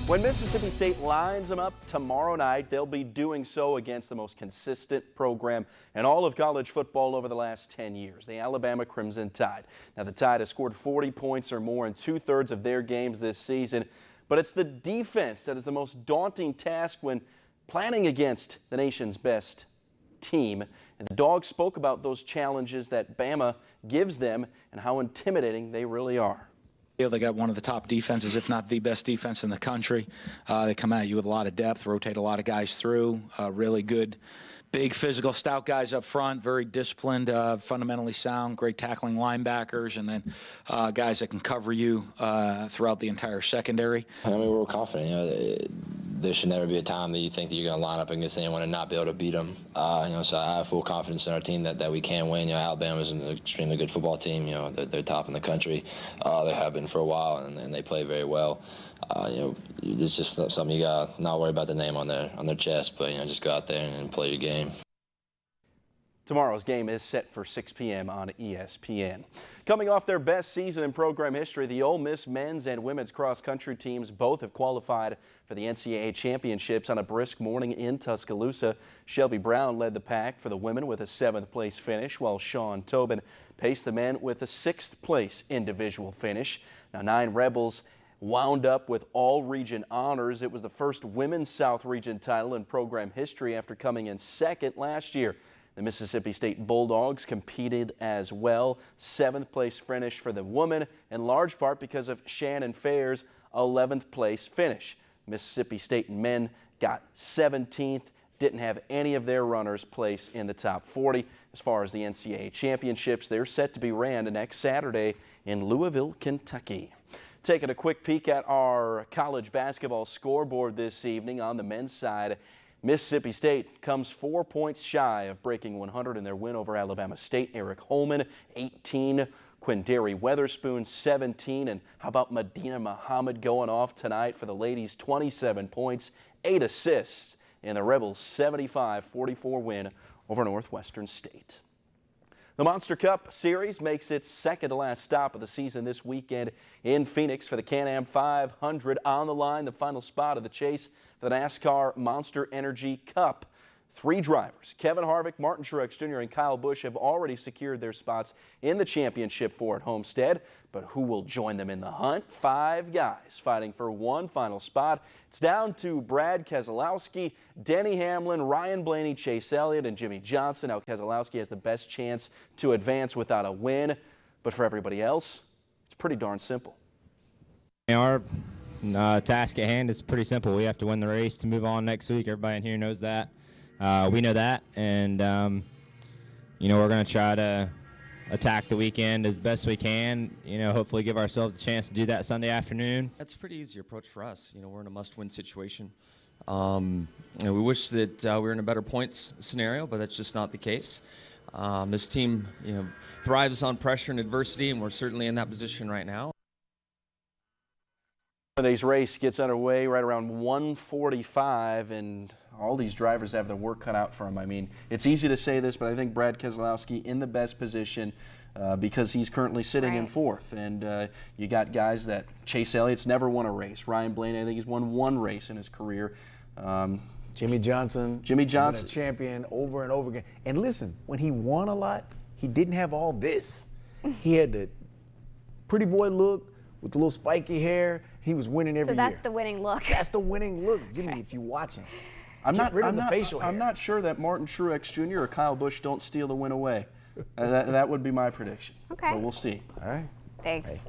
When Mississippi State lines them up tomorrow night, they'll be doing so against the most consistent program in all of college football over the last 10 years, the Alabama Crimson Tide. Now, the Tide has scored 40 points or more in 2/3 of their games this season, but it's the defense that is the most daunting task when planning against the nation's best team. And the Dogs spoke about those challenges that Bama gives them and how intimidating they really are. They got one of the top defenses, if not the best defense in the country. They come at you with a lot of depth, rotate a lot of guys through, really good, big, physical, stout guys up front, very disciplined, fundamentally sound, great tackling linebackers, and then guys that can cover you throughout the entire secondary. I mean, we're confident. There should never be a time that you think that you're going to line up against anyone and not be able to beat them. So I have full confidence in our team that we can win. Alabama's an extremely good football team. They're top in the country. They have been for a while, and they play very well. It's just something you got to not worry about the name on their chest, but just go out there and play your game. Tomorrow's game is set for 6 p.m. on ESPN. Coming off their best season in program history, the Ole Miss men's and women's cross-country teams both have qualified for the NCAA championships on a brisk morning in Tuscaloosa. Shelby Brown led the pack for the women with a 7th-place finish, while Sean Tobin paced the men with a 6th-place individual finish. Now, 9 Rebels wound up with all-region honors. It was the first women's South Region title in program history after coming in 2nd last year. The Mississippi State Bulldogs competed as well. 7th-place finish for the women, in large part because of Shannon Fair's 11th-place finish. Mississippi State men got 17th, didn't have any of their runners place in the top 40. As far as the NCAA championships, they're set to be ran next Saturday in Louisville, Kentucky. Taking a quick peek at our college basketball scoreboard this evening on the men's side. Mississippi State comes 4 points shy of breaking 100 in their win over Alabama State. Eric Holman, 18. Quindary Weatherspoon, 17. And how about Medina Muhammad going off tonight for the ladies? 27 points, 8 assists in the Rebels' 75-44 win over Northwestern State. The Monster Cup Series makes its second-to-last stop of the season this weekend in Phoenix for the Can-Am 500. On the line, the final spot of the chase for the NASCAR Monster Energy Cup. 3 drivers, Kevin Harvick, Martin Truex Jr., and Kyle Busch, have already secured their spots in the championship four at Homestead. But who will join them in the hunt? 5 guys fighting for one final spot. It's down to Brad Keselowski, Denny Hamlin, Ryan Blaney, Chase Elliott, and Jimmy Johnson. Now, Keselowski has the best chance to advance without a win. But for everybody else, it's pretty darn simple. Our task at hand is pretty simple. We have to win the race to move on next week. Everybody in here knows that. We know that, and we're going to try to attack the weekend as best we can. Hopefully give ourselves a chance to do that Sunday afternoon. That's a pretty easy approach for us. We're in a must-win situation. We wish that we were in a better points scenario, but that's just not the case. This team, thrives on pressure and adversity, and we're certainly in that position right now. Today's race gets underway right around 1:45, and all these drivers have their work cut out for them. I mean, it's easy to say this, but I think Brad Keselowski in the best position because he's currently sitting in 4th. And you got guys that Chase Elliott's never won a race. Ryan Blaney, I think he's won 1 race in his career. Jimmy Johnson. Been a champion over and over again. And listen, when he won a lot, he didn't have all this. He had the pretty boy look with the little spiky hair. He was winning every year. So that's the winning look. That's the winning look, Jimmy, if you watch him. I'm not sure that Martin Truex Jr. or Kyle Busch don't steal the win away. That would be my prediction. Okay. But we'll see. All right. Thanks. Hey.